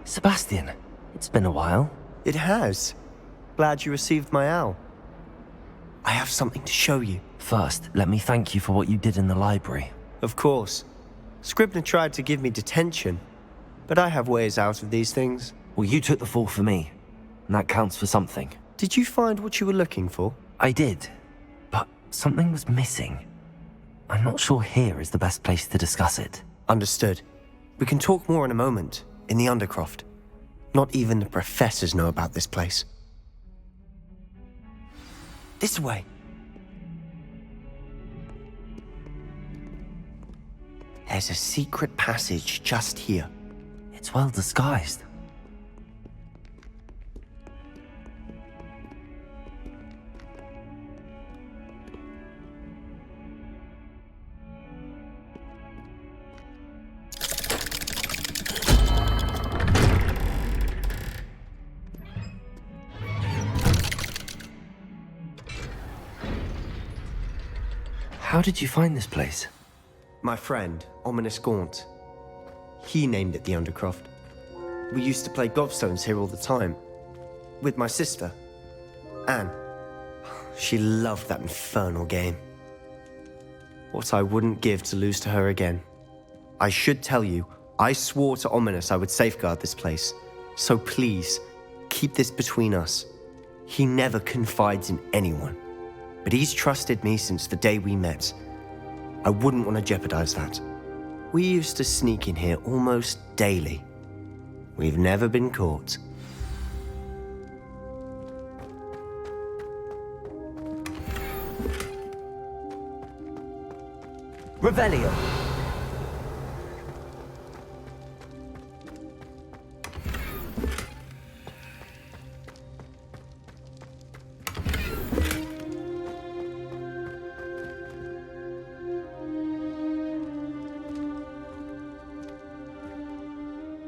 Sebastian, it's been a while. It has. Glad you received my owl. I have something to show you. First, let me thank you for what you did in the library. Of course. Scribner tried to give me detention, but I have ways out of these things. Well, you took the fall for me, and that counts for something. Did you find what you were looking for? I did, but something was missing. I'm not sure here is the best place to discuss it. Understood. We can talk more in a moment, in the Undercroft. Not even the professors know about this place. This way. There's a secret passage just here. It's well disguised. How did you find this place? My friend, Ominous Gaunt. He named it the Undercroft. We used to play gobstones here all the time. With my sister, Anne. She loved that infernal game. What I wouldn't give to lose to her again. I should tell you, I swore to Ominous I would safeguard this place. So please, keep this between us. He never confides in anyone. But he's trusted me since the day we met. I wouldn't want to jeopardize that. We used to sneak in here almost daily. We've never been caught. Revelio.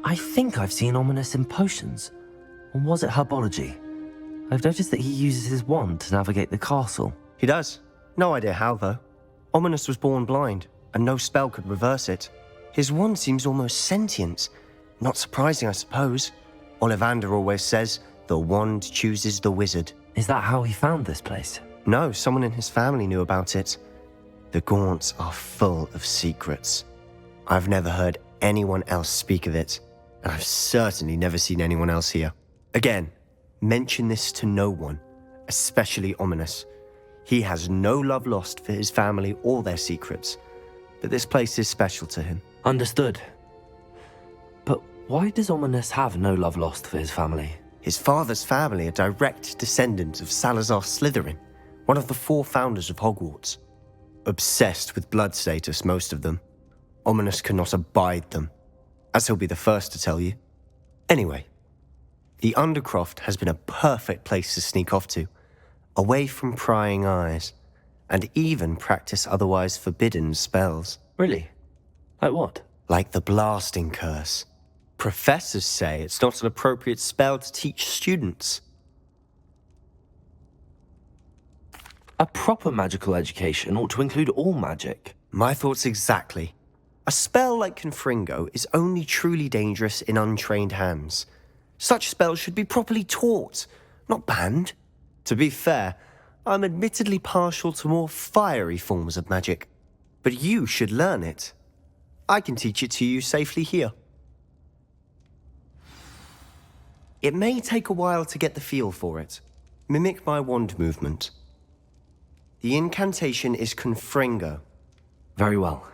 I think I've seen Ominous in potions. Or was it herbology? I've noticed that he uses his wand to navigate the castle. He does. No idea how, though. Ominous was born blind, and no spell could reverse it. His wand seems almost sentient. Not surprising, I suppose. Ollivander always says, the wand chooses the wizard. Is that how he found this place? No, someone in his family knew about it. The Gaunts are full of secrets. I've never heard anyone else speak of it. And I've certainly never seen anyone else here. Again, mention this to no one, especially Ominous. He has no love lost for his family or their secrets, but this place is special to him. Understood. But why does Ominous have no love lost for his family? His father's family are direct descendants of Salazar Slytherin, one of the 4 founders of Hogwarts. Obsessed with blood status, most of them. Ominous cannot abide them, as he'll be the first to tell you. Anyway, the Undercroft has been a perfect place to sneak off to, away from prying eyes, and even practice otherwise forbidden spells. Really? Like what? Like the blasting curse. Professors say it's not an appropriate spell to teach students. A proper magical education ought to include all magic. My thoughts exactly. A spell like Confringo is only truly dangerous in untrained hands. Such spells should be properly taught, not banned. To be fair, I'm admittedly partial to more fiery forms of magic. But you should learn it. I can teach it to you safely here. It may take a while to get the feel for it. Mimic my wand movement. The incantation is Confringo. Very well.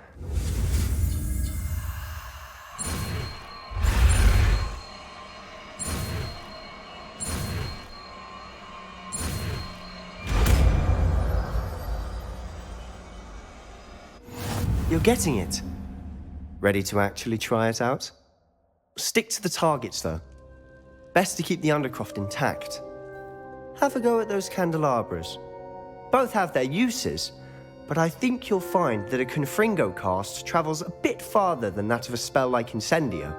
You're getting it. Ready to actually try it out? Stick to the targets, though. Best to keep the Undercroft intact. Have a go at those candelabras. Both have their uses, but I think you'll find that a Confringo cast travels a bit farther than that of a spell like Incendio.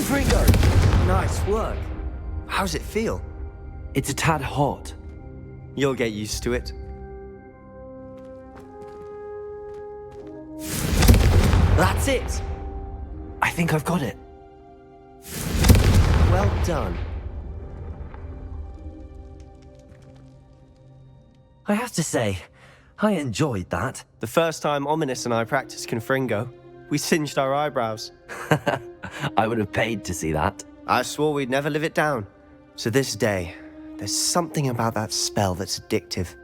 Confringo! Nice work. How's it feel? It's a tad hot. You'll get used to it. That's it! I think I've got it. Well done. I have to say, I enjoyed that. The first time Ominous and I practiced Confringo, we singed our eyebrows. I would have paid to see that. I swore we'd never live it down. So this day, there's something about that spell that's addictive.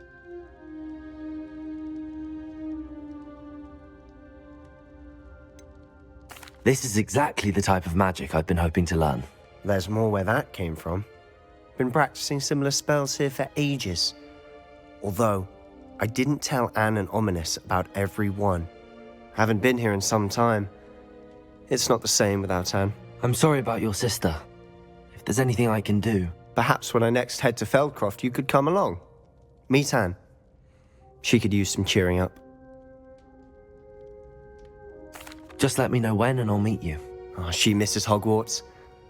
This is exactly the type of magic I've been hoping to learn. There's more where that came from. Been practicing similar spells here for ages. Although, I didn't tell Anne and Ominous about every one. Haven't been here in some time. It's not the same without Anne. I'm sorry about your sister. If there's anything I can do... Perhaps when I next head to Feldcroft, you could come along. Meet Anne. She could use some cheering up. Just let me know when and I'll meet you. Oh, she misses Hogwarts.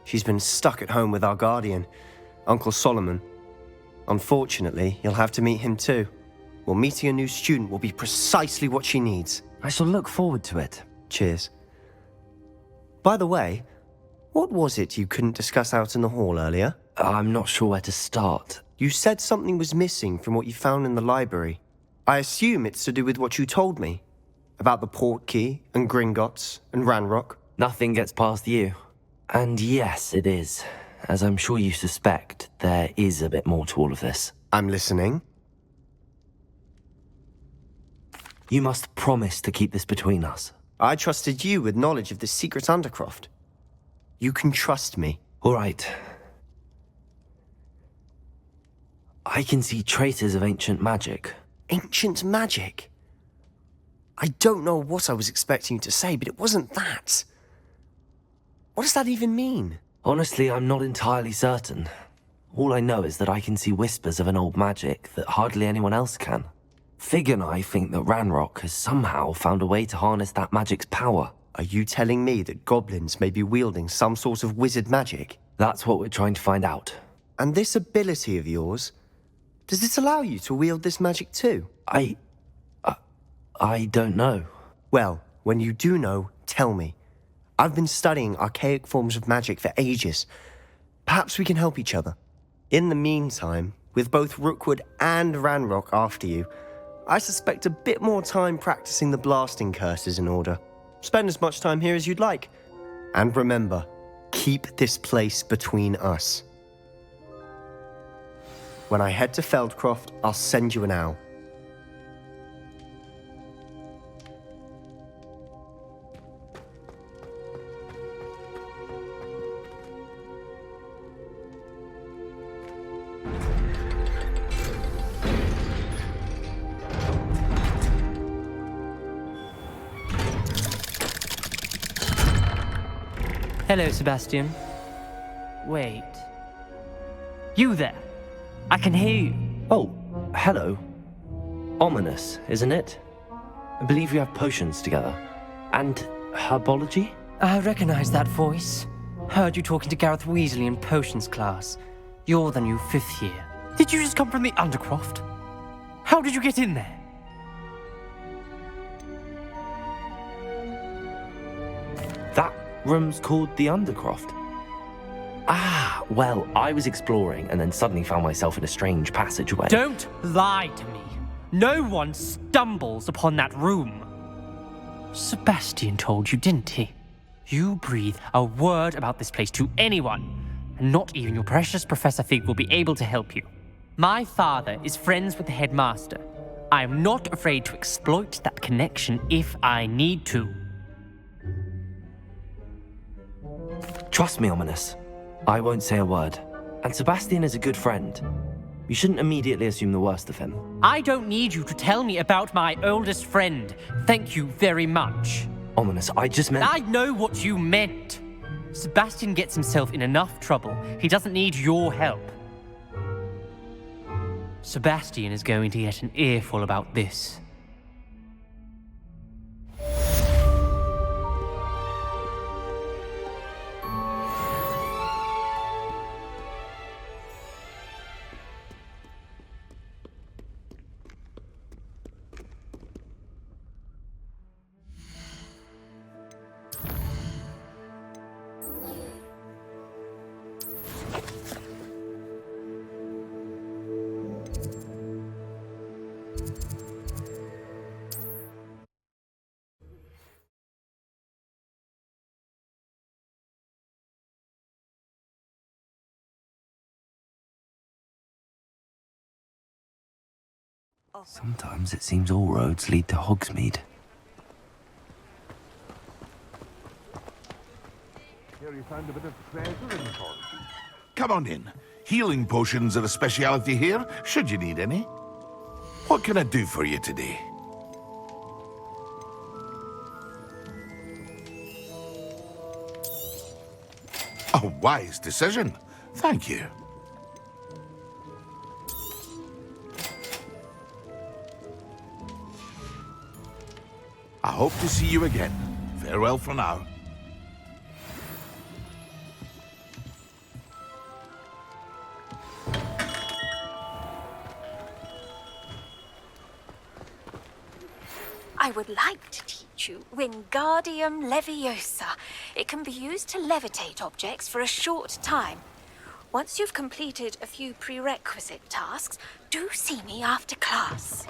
She's been stuck at home with our guardian, Uncle Solomon. Unfortunately, you'll have to meet him too. Well, meeting a new student will be precisely what she needs. I shall look forward to it. Cheers. By the way, what was it you couldn't discuss out in the hall earlier? I'm not sure where to start. You said something was missing from what you found in the library. I assume it's to do with what you told me. About the Portkey, and Gringotts, and Ranrock. Nothing gets past you. And yes, it is. As I'm sure you suspect, there is a bit more to all of this. I'm listening. You must promise to keep this between us. I trusted you with knowledge of the secret Undercroft. You can trust me. All right. I can see traces of ancient magic. Ancient magic? I don't know what I was expecting you to say, but it wasn't that. What does that even mean? Honestly, I'm not entirely certain. All I know is that I can see whispers of an old magic that hardly anyone else can. Fig and I think that Ranrock has somehow found a way to harness that magic's power. Are you telling me that goblins may be wielding some sort of wizard magic? That's what we're trying to find out. And this ability of yours, does it allow you to wield this magic too? I don't know. Well, when you do know, tell me. I've been studying archaic forms of magic for ages. Perhaps we can help each other. In the meantime, with both Rookwood and Ranrock after you, I suspect a bit more time practicing the blasting curses in order. Spend as much time here as you'd like. And remember, keep this place between us. When I head to Feldcroft, I'll send you an owl. Hello, Sebastian. Wait. You there? I can hear you. Oh, hello. Ominous, isn't it? I believe you have potions together. And herbology? I recognize that voice. Heard you talking to Gareth Weasley in potions class. You're the new 5th year. Did you just come from the Undercroft? How did you get in there? That room's called the Undercroft. Ah, well, I was exploring and then suddenly found myself in a strange passageway. Don't lie to me. No one stumbles upon that room. Sebastian told you, didn't he? You breathe a word about this place to anyone, and not even your precious Professor Fig will be able to help you. My father is friends with the headmaster. I am not afraid to exploit that connection if I need to. Trust me, Ominous. I won't say a word. And Sebastian is a good friend. You shouldn't immediately assume the worst of him. I don't need you to tell me about my oldest friend. Thank you very much. Ominous, I just meant... I know what you meant. Sebastian gets himself in enough trouble. He doesn't need your help. Sebastian is going to get an earful about this. Sometimes it seems all roads lead to Hogsmeade. Here you found a bit of treasure in the forest. Come on in. Healing potions are a speciality here, should you need any. What can I do for you today? A wise decision. Thank you. I hope to see you again. Farewell for now. I would like to teach you Wingardium Leviosa. It can be used to levitate objects for a short time. Once you've completed a few prerequisite tasks, do see me after class.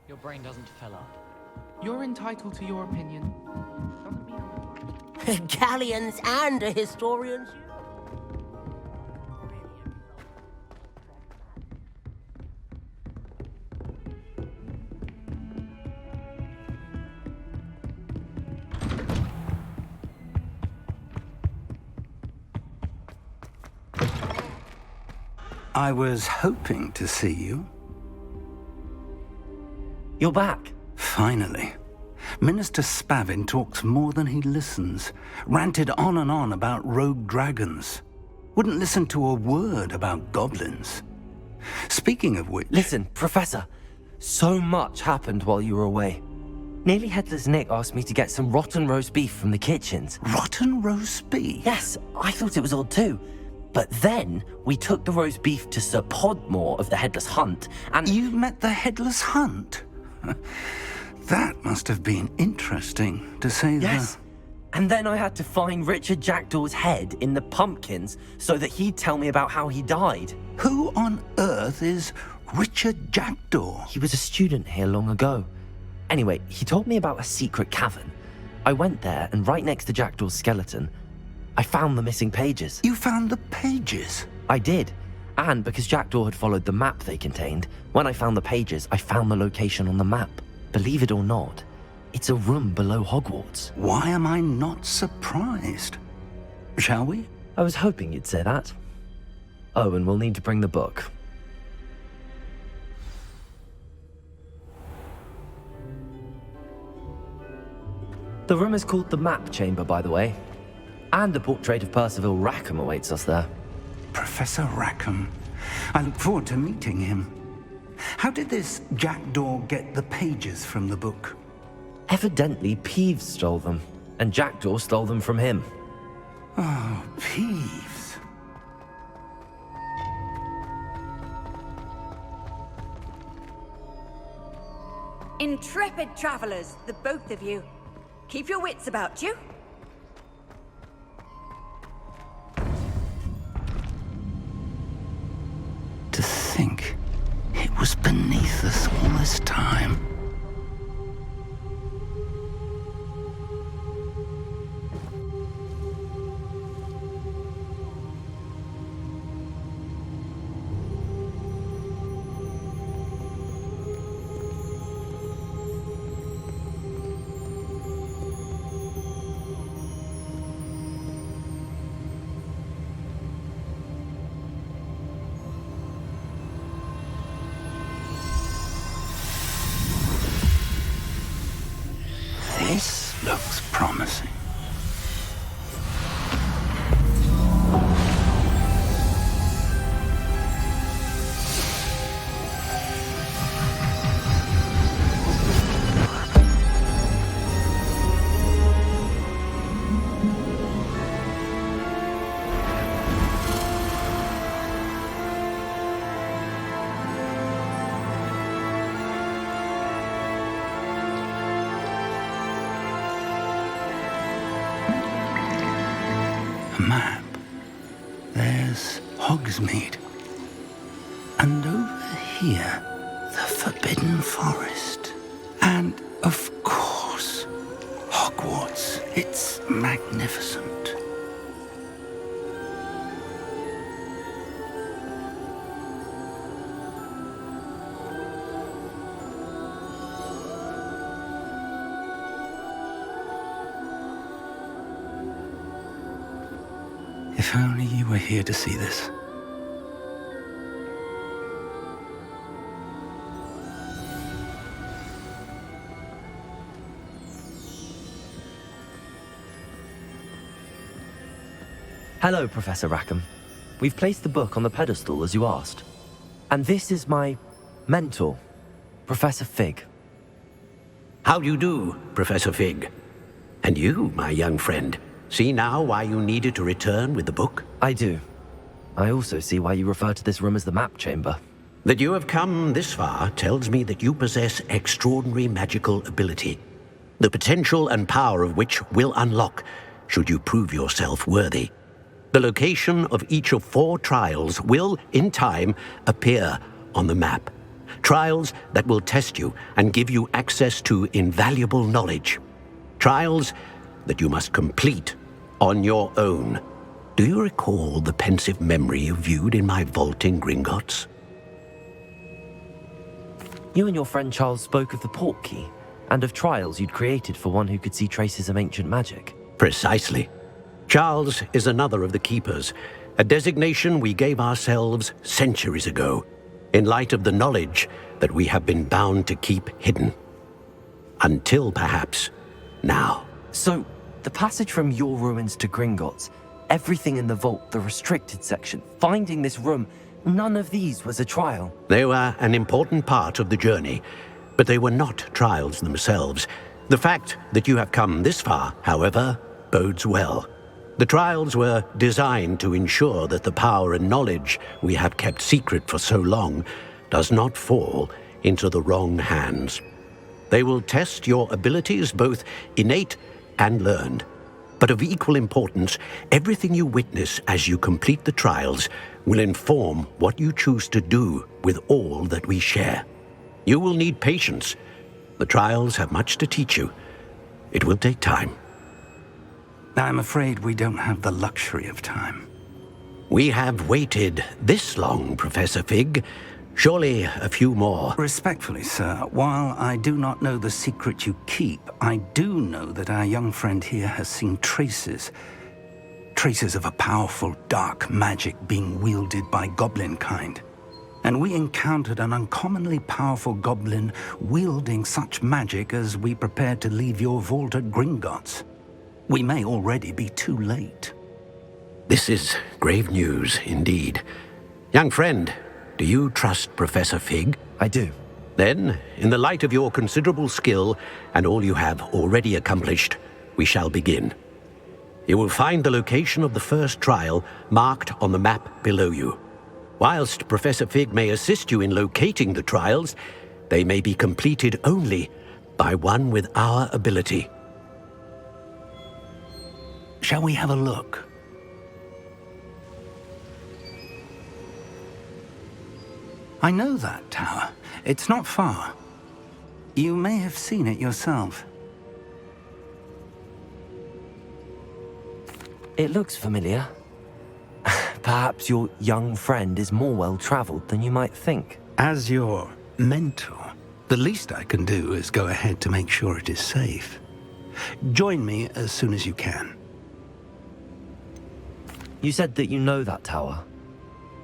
Your brain doesn't fill up. You're entitled to your opinion. Galleons and historians. I was hoping to see you. You're back. Finally. Minister Spavin talks more than he listens. Ranted on and on about rogue dragons. Wouldn't listen to a word about goblins. Speaking of which... Listen, Professor. So much happened while you were away. Nearly Headless Nick asked me to get some rotten roast beef from the kitchens. Rotten roast beef? Yes, I thought it was odd too. But then we took the roast beef to Sir Podmore of the Headless Hunt, and... You met the Headless Hunt? That must have been interesting, to say the... Yes. And then I had to find Richard Jackdaw's head in the pumpkins so that he'd tell me about how he died. Who on earth is Richard Jackdaw? He was a student here long ago. Anyway, he told me about a secret cavern. I went there, and right next to Jackdaw's skeleton, I found the missing pages. You found the pages? I did. And because Jackdaw had followed the map they contained, when I found the pages, I found the location on the map. Believe it or not, it's a room below Hogwarts. Why am I not surprised? Shall we? I was hoping you'd say that. Oh, and we'll need to bring the book. The room is called the Map Chamber, by the way. And a portrait of Percival Rackham awaits us there. Professor Rackham. I look forward to meeting him. How did this Jackdaw get the pages from the book? Evidently, Peeves stole them, and Jackdaw stole them from him. Oh, Peeves. Intrepid travelers, the both of you. Keep your wits about you. To think it was beneath us all this time. A map. There's Hogsmeade. And over here, the Forbidden Forest. And, of course, Hogwarts. It's magnificent. If only you were here to see this. Hello, Professor Rackham. We've placed the book on the pedestal as you asked. And this is my mentor, Professor Fig. How do you do, Professor Fig? And you, my young friend, see now why you needed to return with the book? I do. I also see why you refer to this room as the map chamber. That you have come this far tells me that you possess extraordinary magical ability, the potential and power of which will unlock should you prove yourself worthy. The location of each of 4 trials will, in time, appear on the map. Trials that will test you and give you access to invaluable knowledge. Trials that you must complete on your own. Do you recall the pensive memory you viewed in my vault in Gringotts? You and your friend Charles spoke of the port key, and of trials you'd created for one who could see traces of ancient magic. Precisely. Charles is another of the Keepers, a designation we gave ourselves centuries ago, in light of the knowledge that we have been bound to keep hidden. Until, perhaps, now. So, the passage from your ruins to Gringotts, everything in the vault, the restricted section, finding this room, none of these was a trial. They were an important part of the journey, but they were not trials themselves. The fact that you have come this far, however, bodes well. The trials were designed to ensure that the power and knowledge we have kept secret for so long does not fall into the wrong hands. They will test your abilities, both innate and learned. But of equal importance, everything you witness as you complete the trials will inform what you choose to do with all that we share. You will need patience. The trials have much to teach you. It will take time. I'm afraid we don't have the luxury of time. We have waited this long, Professor Fig. Surely a few more. Respectfully, sir, while I do not know the secret you keep, I do know that our young friend here has seen traces of a powerful dark magic being wielded by goblin kind. And we encountered an uncommonly powerful goblin wielding such magic as we prepared to leave your vault at Gringotts. We may already be too late. This is grave news indeed. Young friend, do you trust Professor Fig? I do. Then, in the light of your considerable skill and all you have already accomplished, we shall begin. You will find the location of the first trial marked on the map below you. Whilst Professor Fig may assist you in locating the trials, they may be completed only by one with our ability. Shall we have a look? I know that tower. It's not far. You may have seen it yourself. It looks familiar. Perhaps your young friend is more well-traveled than you might think. As your mentor, the least I can do is go ahead to make sure it is safe. Join me as soon as you can. You said that you know that tower.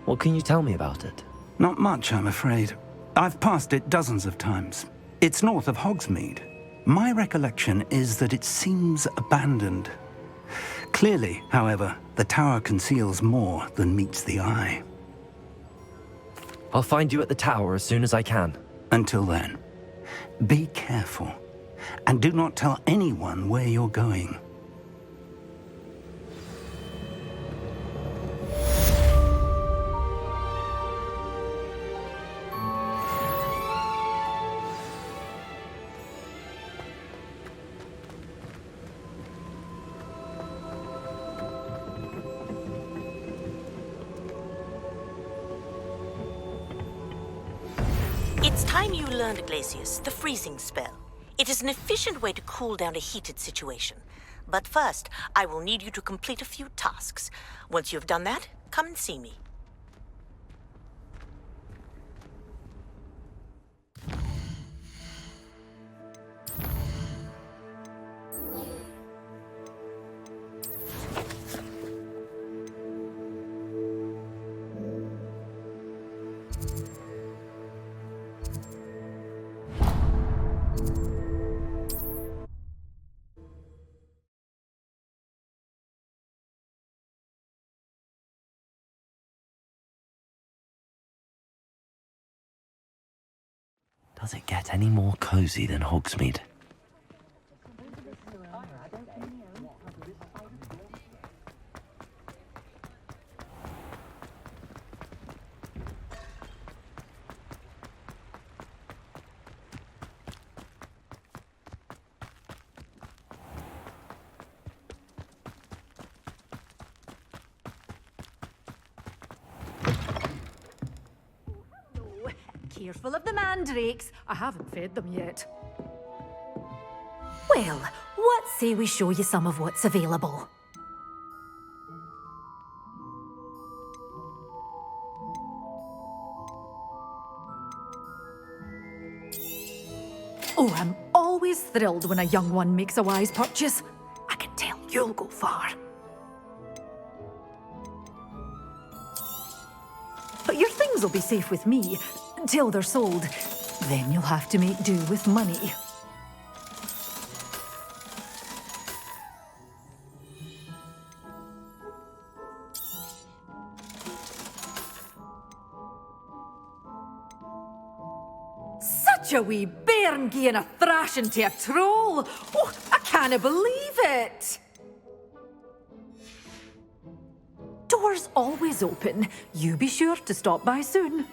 What can you tell me about it? Not much, I'm afraid. I've passed it dozens of times. It's north of Hogsmeade. My recollection is that it seems abandoned. Clearly, however, the tower conceals more than meets the eye. I'll find you at the tower as soon as I can. Until then, be careful, and do not tell anyone where you're going. It's time you learned, Glacius, the freezing spell. It is an efficient way to cool down a heated situation. But first, I will need you to complete a few tasks. Once you have done that, come and see me. Does it get any more cozy than Hogsmeade? Careful of the mandrakes. I haven't fed them yet. Well, what say we show you some of what's available? Oh, I'm always thrilled when a young one makes a wise purchase. I can tell you'll go far. But your things will be safe with me. Until they're sold, then you'll have to make do with money. Such a wee bairn gieing a thrashing to a troll! Oh, I can't believe it! Doors always open. You be sure to stop by soon.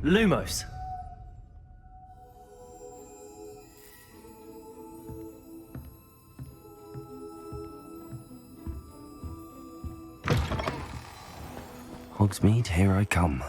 Lumos. Hogsmeade, here I come.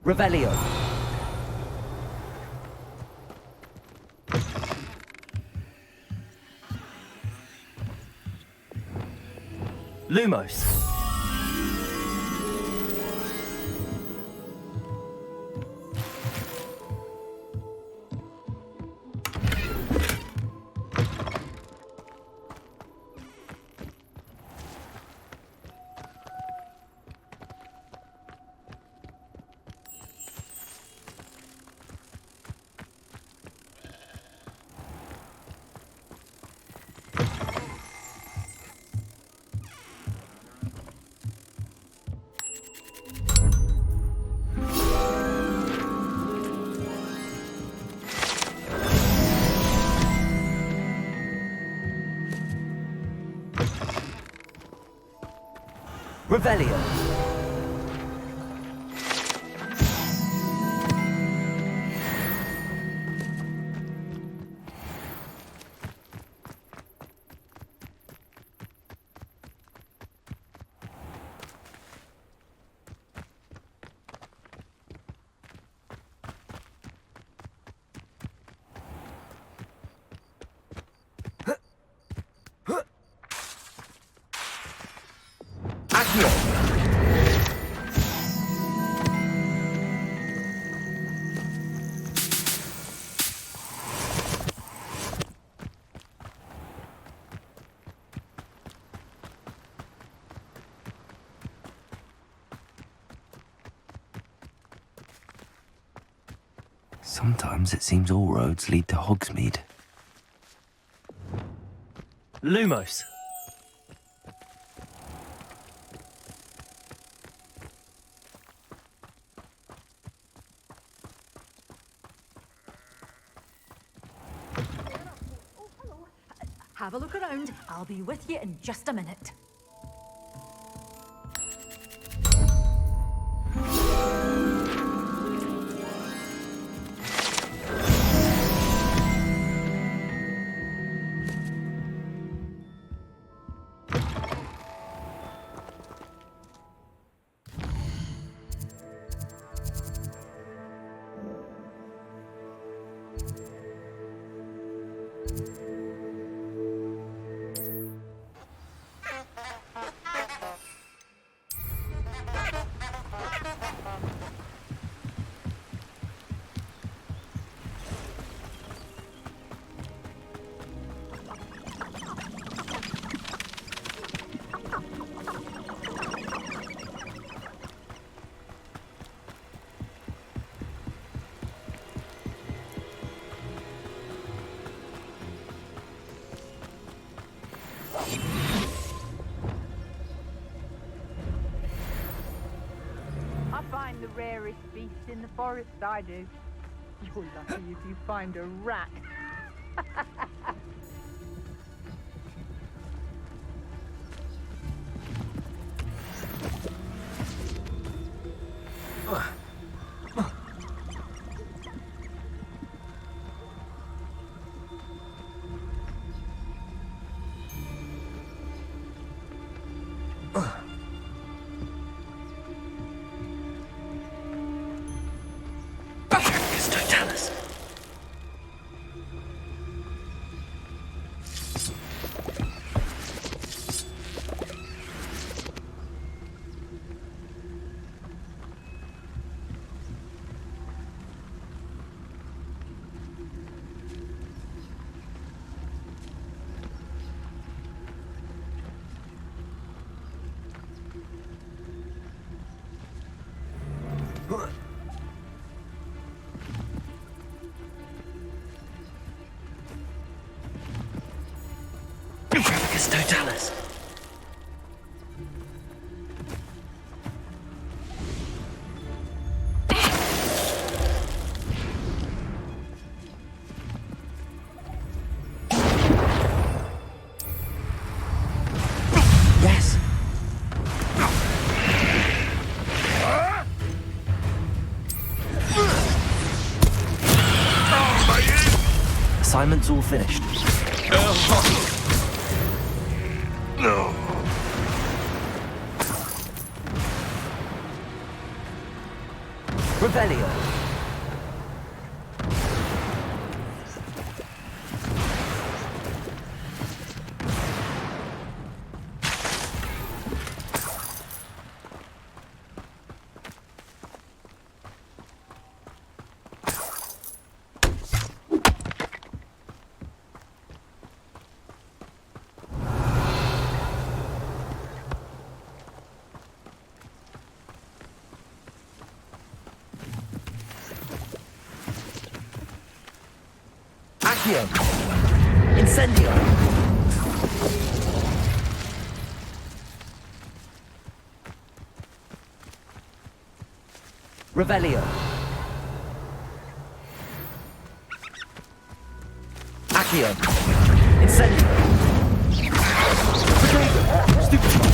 Revelio. Lumos. Revelio. Sometimes it seems all roads lead to Hogsmeade. Lumos. Have a look around. I'll be with you in just a minute. I find the rarest beast in the forest, I do. You're lucky if you find a rat. Totalis. Yes! Assignment's all finished. No. Revelio. Accio. Incendio. Revelio. Accio. Incendio. Stupid.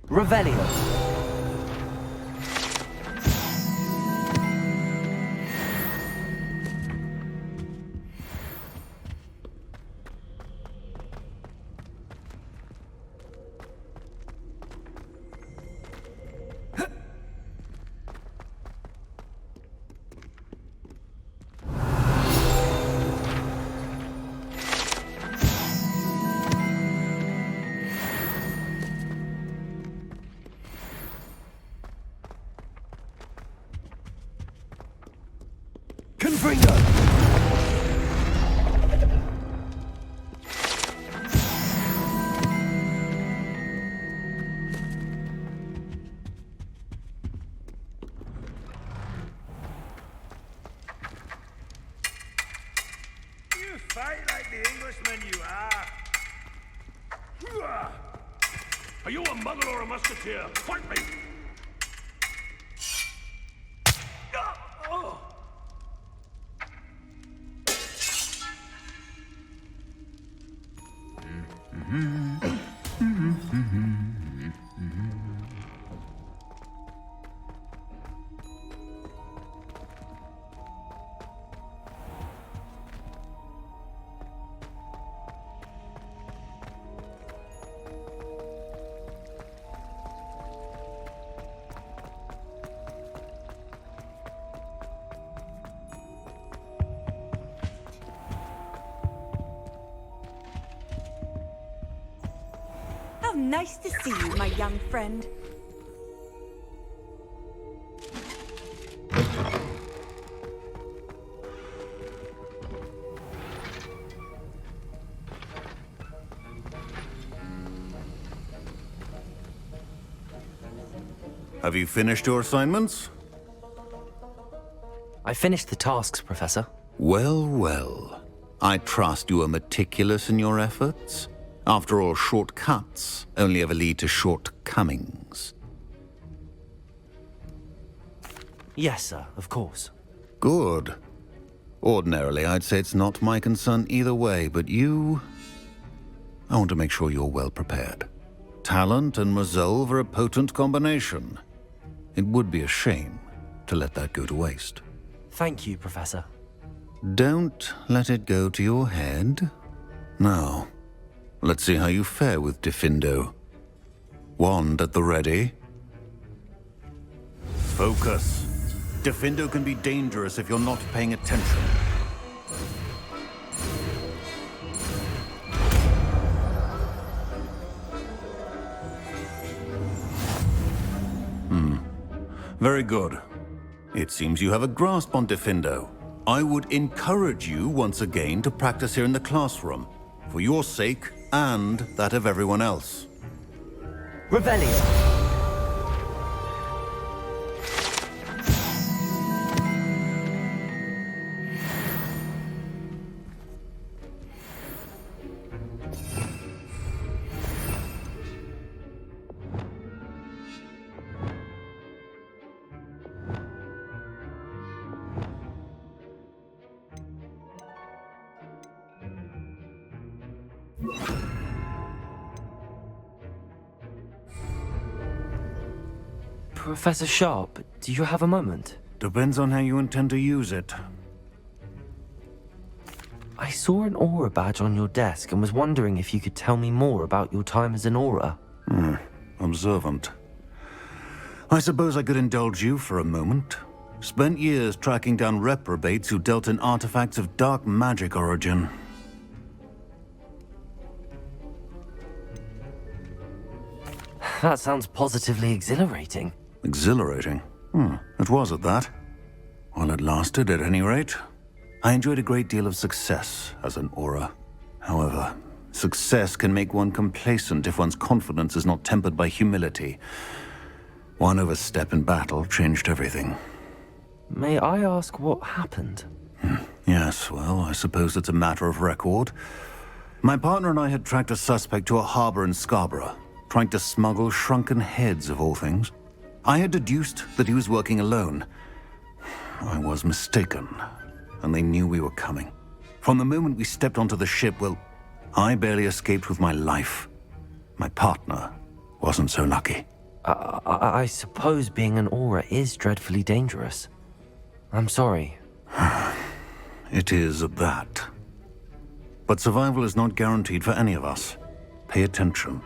Revelio. Confringo! You fight like the Englishman you are. Are you a muggle or a musketeer? Fight me! How nice to see you, my young friend. Have you finished your assignments? I finished the tasks, Professor. Well, well. I trust you are meticulous in your efforts. After all, shortcuts only ever lead to shortcomings. Yes, sir, of course. Good. Ordinarily, I'd say it's not my concern either way, but you... I want to make sure you're well prepared. Talent and resolve are a potent combination. It would be a shame to let that go to waste. Thank you, Professor. Don't let it go to your head. Now, let's see how you fare with Diffindo. Wand at the ready. Focus. Diffindo can be dangerous if you're not paying attention. Very good. It seems you have a grasp on Diffindo. I would encourage you once again to practice here in the classroom, for your sake and that of everyone else. Revelio. Professor Sharp, do you have a moment? Depends on how you intend to use it. I saw an Aura badge on your desk and was wondering if you could tell me more about your time as an Aura. Observant. I suppose I could indulge you for a moment. Spent years tracking down reprobates who dealt in artifacts of dark magic origin. That sounds positively exhilarating. Exhilarating? It was at that. While it lasted, at any rate. I enjoyed a great deal of success as an Aura. However, success can make one complacent if one's confidence is not tempered by humility. One overstep in battle changed everything. May I ask what happened? Yes, well, I suppose it's a matter of record. My partner and I had tracked a suspect to a harbor in Scarborough, trying to smuggle shrunken heads of all things. I had deduced that he was working alone. I was mistaken, and they knew we were coming. From the moment we stepped onto the ship, well, I barely escaped with my life. My partner wasn't so lucky. I suppose being an Aura is dreadfully dangerous. I'm sorry. It is at that. But survival is not guaranteed for any of us. Pay attention.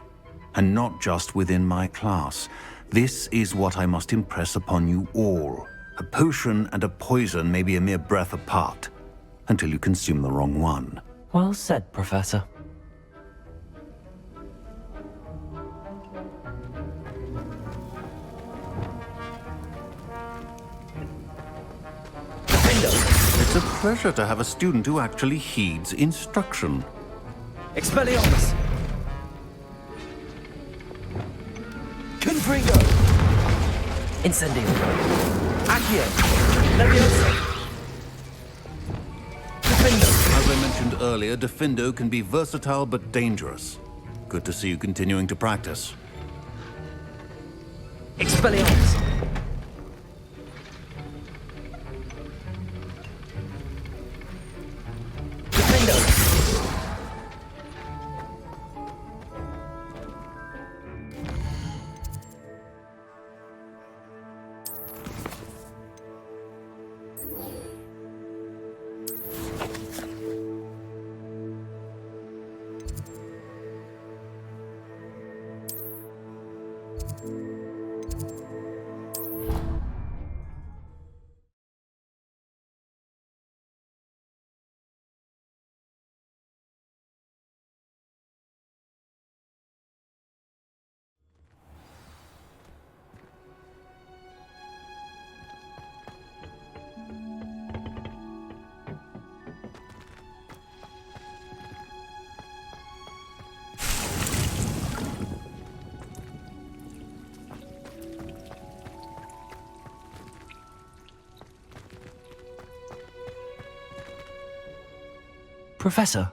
And not just within my class. This is what I must impress upon you all. A potion and a poison may be a mere breath apart, until you consume the wrong one. Well said, Professor. It's a pleasure to have a student who actually heeds instruction. Expelliarmus! Confringo! Incendio! Accio! Leviosa! Defendo! As I mentioned earlier, Defendo can be versatile but dangerous. Good to see you continuing to practice. Expelliarmus! Professor,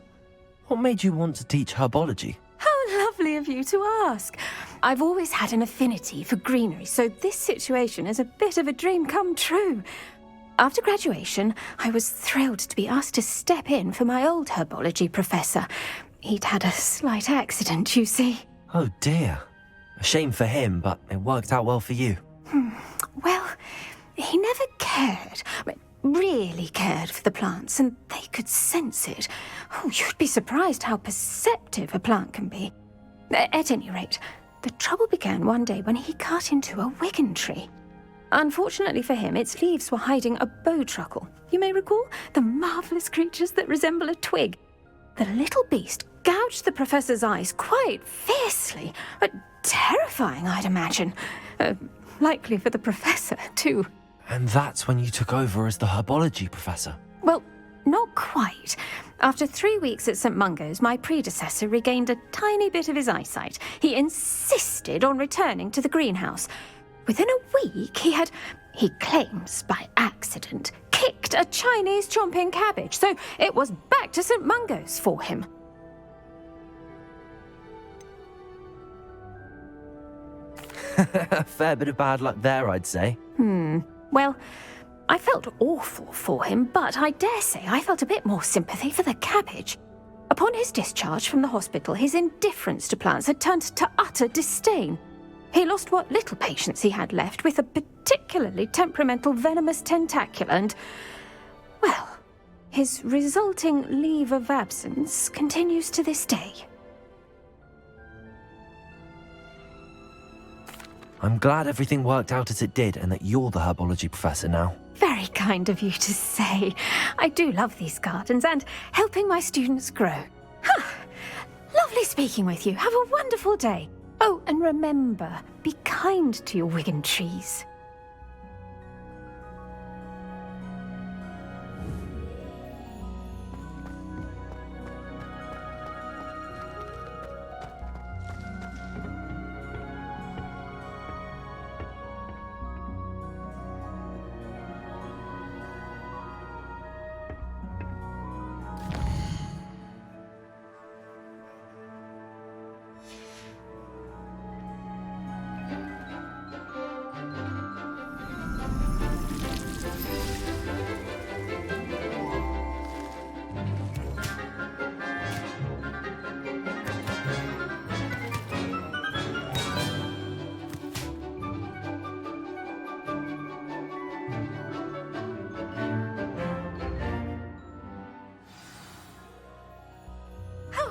what made you want to teach herbology? How lovely of you to ask. I've always had an affinity for greenery, so this situation is a bit of a dream come true. After graduation, I was thrilled to be asked to step in for my old herbology professor. He'd had a slight accident, you see. Oh dear. A shame for him, but it worked out well for you. Well, he never cared. Really cared for the plants, and they could sense it. Oh, you'd be surprised how perceptive a plant can be. At any rate, the trouble began one day when he cut into a wigan tree. Unfortunately for him, its leaves were hiding a bowtruckle. You may recall the marvellous creatures that resemble a twig. The little beast gouged the professor's eyes quite fiercely. Terrifying, I'd imagine. Likely for the professor, too. And that's when you took over as the herbology professor? Well, not quite. After 3 weeks at St. Mungo's, my predecessor regained a tiny bit of his eyesight. He insisted on returning to the greenhouse. Within a week, he claims by accident, kicked a Chinese chomping cabbage, so it was back to St. Mungo's for him. A fair bit of bad luck there, I'd say. Well, I felt awful for him, but I dare say I felt a bit more sympathy for the cabbage. Upon his discharge from the hospital, his indifference to plants had turned to utter disdain. He lost what little patience he had left with a particularly temperamental venomous tentacula and, well, his resulting leave of absence continues to this day. I'm glad everything worked out as it did and that you're the herbology professor now. Very kind of you to say. I do love these gardens and helping my students grow. Lovely speaking with you. Have a wonderful day. Oh, and remember, be kind to your Wigan trees.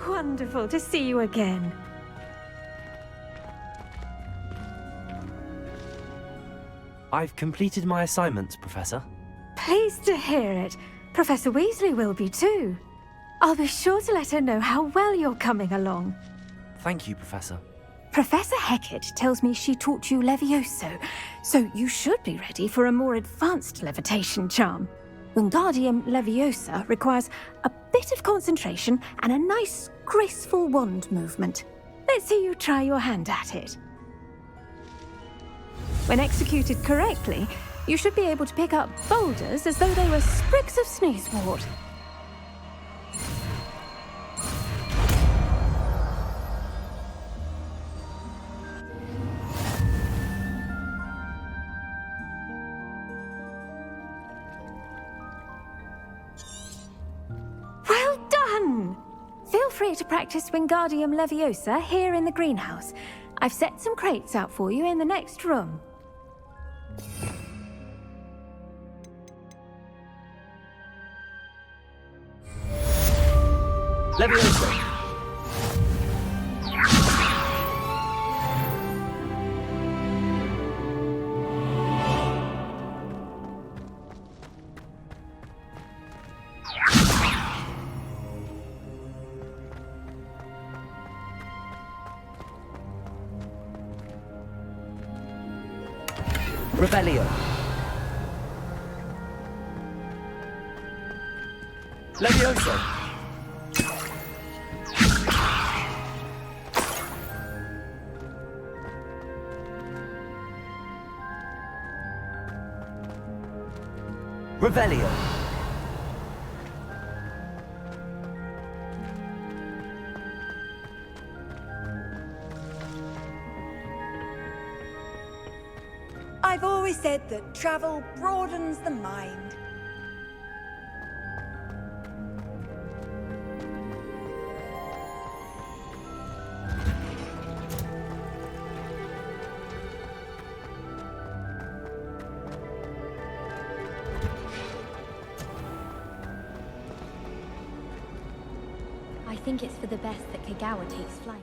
Wonderful to see you again. I've completed my assignments, Professor. Pleased to hear it. Professor Weasley will be too. I'll be sure to let her know how well you're coming along. Thank you, Professor. Professor Hecat tells me she taught you Levioso, so you should be ready for a more advanced levitation charm. Wingardium Leviosa requires a bit of concentration and a nice, graceful wand movement. Let's see you try your hand at it. When executed correctly, you should be able to pick up boulders as though they were sprigs of sneezewort. Well done! Feel free to practice Wingardium Leviosa here in the greenhouse. I've set some crates out for you in the next room. Leviosa! Rebellion. Leviosa. Rebellion. I've always said that travel broadens the mind. I think it's for the best that Kagawa takes flight.